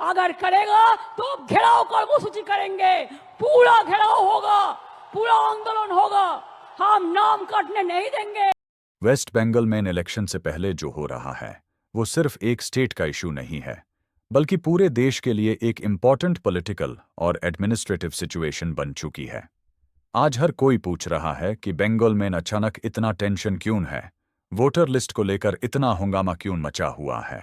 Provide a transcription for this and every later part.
अगर करेगा तो घेराव कर्मसूची करेंगे, पूरा घेराव होगा, पूरा आंदोलन होगा, हम नाम कटने नहीं देंगे। वेस्ट बंगाल में इलेक्शन से पहले जो हो रहा है वो सिर्फ एक स्टेट का इशू नहीं है, बल्कि पूरे देश के लिए एक इम्पॉर्टेंट पॉलिटिकल और एडमिनिस्ट्रेटिव सिचुएशन बन चुकी है। आज हर कोई पूछ रहा है कि बंगाल में अचानक इतना टेंशन क्यों है, वोटर लिस्ट को लेकर इतना हंगामा क्यों मचा हुआ है,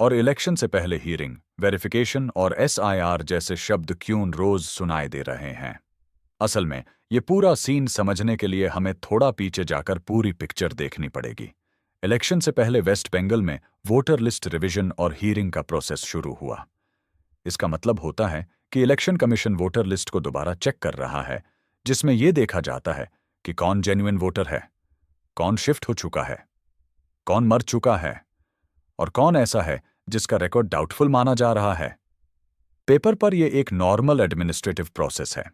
और इलेक्शन से पहले हीरिंग, वेरिफिकेशन और SIR जैसे शब्द क्यों रोज सुनाई दे रहे हैं। असल में ये पूरा सीन समझने के लिए हमें थोड़ा पीछे जाकर पूरी पिक्चर देखनी पड़ेगी। इलेक्शन से पहले वेस्ट बंगाल में वोटर लिस्ट रिवीजन और हीरिंग का प्रोसेस शुरू हुआ। इसका मतलब होता है कि इलेक्शन कमीशन वोटर लिस्ट को दोबारा चेक कर रहा है, जिसमें यह देखा जाता है कि कौन जेन्युइन वोटर है, कौन शिफ्ट हो चुका है, कौन मर चुका है और कौन ऐसा है जिसका रिकॉर्ड डाउटफुल माना जा रहा है। पेपर पर यह एक नॉर्मल एडमिनिस्ट्रेटिव प्रोसेस है,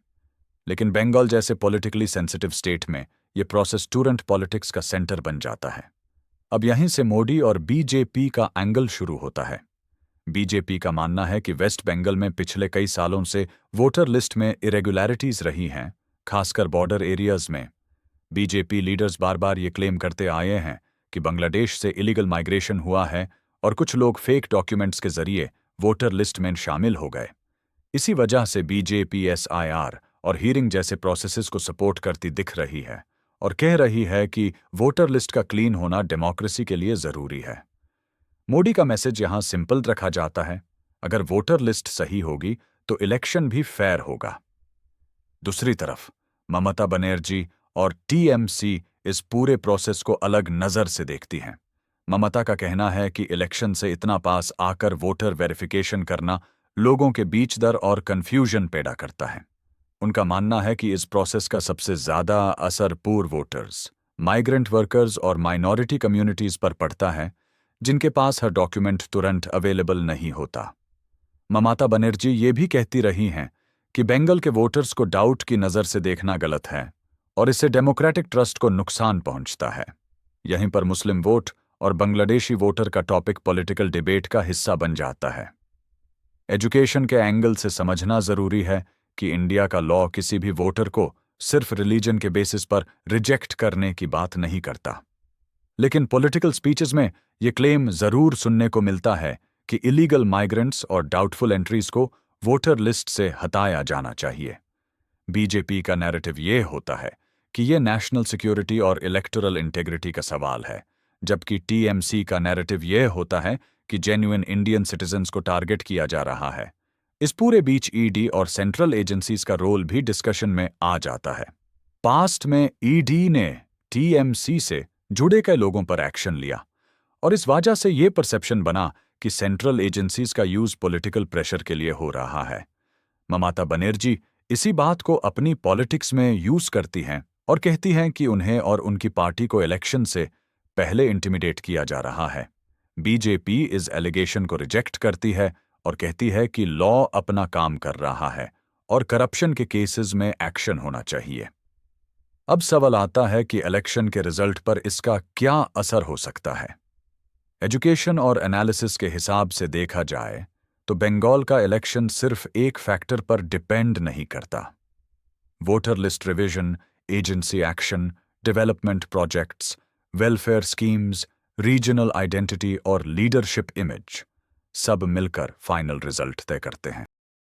लेकिन बंगाल जैसे पॉलिटिकली सेंसिटिव स्टेट में यह प्रोसेस टूरेंट पॉलिटिक्स का सेंटर बन जाता है। अब यहीं से मोदी और बीजेपी का एंगल शुरू होता है। बीजेपी का मानना है कि वेस्ट बंगाल में पिछले कई सालों से वोटर लिस्ट में इरेगुलरिटीज रही हैं, खासकर बॉर्डर एरियाज में। बीजेपी लीडर्स बार बार ये क्लेम करते आए हैं कि बांग्लादेश से इलीगल माइग्रेशन हुआ है और कुछ लोग फेक डॉक्यूमेंट्स के जरिए वोटर लिस्ट में शामिल हो गए। इसी वजह से बीजेपी SIR और हीरिंग जैसे प्रोसेसेस को सपोर्ट करती दिख रही है और कह रही है कि वोटर लिस्ट का क्लीन होना डेमोक्रेसी के लिए जरूरी है। मोदी का मैसेज यहां सिंपल रखा जाता है, अगर वोटर लिस्ट सही होगी तो इलेक्शन भी फेयर होगा। दूसरी तरफ ममता बनर्जी और TMC इस पूरे प्रोसेस को अलग नजर से देखती हैं। ममता का कहना है कि इलेक्शन से इतना पास आकर वोटर वेरिफिकेशन करना लोगों के बीच डर और कंफ्यूजन पैदा करता है। उनका मानना है कि इस प्रोसेस का सबसे ज्यादा असर पूर वोटर्स, माइग्रेंट वर्कर्स और माइनॉरिटी कम्युनिटीज पर पड़ता है, जिनके पास हर डॉक्यूमेंट तुरंत अवेलेबल नहीं होता। ममता बनर्जी ये भी कहती रही हैं कि बंगाल के वोटर्स को डाउट की नज़र से देखना गलत है और इससे डेमोक्रेटिक ट्रस्ट को नुकसान पहुंचता है। यहीं पर मुस्लिम वोट और बांग्लादेशी वोटर का टॉपिक पॉलिटिकल डिबेट का हिस्सा बन जाता है। एजुकेशन के एंगल से समझना जरूरी है कि इंडिया का लॉ किसी भी वोटर को सिर्फ रिलीजन के बेसिस पर रिजेक्ट करने की बात नहीं करता। लेकिन पॉलिटिकल स्पीचेस में यह क्लेम जरूर सुनने को मिलता है कि इलीगल माइग्रेंट्स और डाउटफुल एंट्रीज को वोटर लिस्ट से हटाया जाना चाहिए। बीजेपी का नैरेटिव यह होता है कि यह नेशनल सिक्योरिटी और इलेक्टोरल इंटेग्रिटी का सवाल है, जबकि TMC का नैरेटिव यह होता है कि जेन्युइन इंडियन सिटीजन्स को टारगेट किया जा रहा है। इस पूरे बीच ED और सेंट्रल एजेंसीज का रोल भी डिस्कशन में आ जाता है। पास्ट में ED ने TMC से जुड़े कई लोगों पर एक्शन लिया और इस वजह से यह परसेप्शन बना कि सेंट्रल एजेंसीज का यूज पॉलिटिकल प्रेशर के लिए हो रहा है। ममता बनर्जी इसी बात को अपनी पॉलिटिक्स में यूज करती हैं और कहती हैं कि उन्हें और उनकी पार्टी को इलेक्शन से पहले इंटिमिडेट किया जा रहा है। बीजेपी इस एलिगेशन को रिजेक्ट करती है और कहती है कि लॉ अपना काम कर रहा है और करप्शन के केसेस में एक्शन होना चाहिए। अब सवाल आता है कि इलेक्शन के रिजल्ट पर इसका क्या असर हो सकता है। एजुकेशन और एनालिसिस के हिसाब से देखा जाए तो बंगाल का इलेक्शन सिर्फ एक फैक्टर पर डिपेंड नहीं करता। Voter list revision, agency action, development projects, welfare schemes, regional identity और लीडरशिप इमेज सब मिलकर फाइनल रिजल्ट तय करते हैं।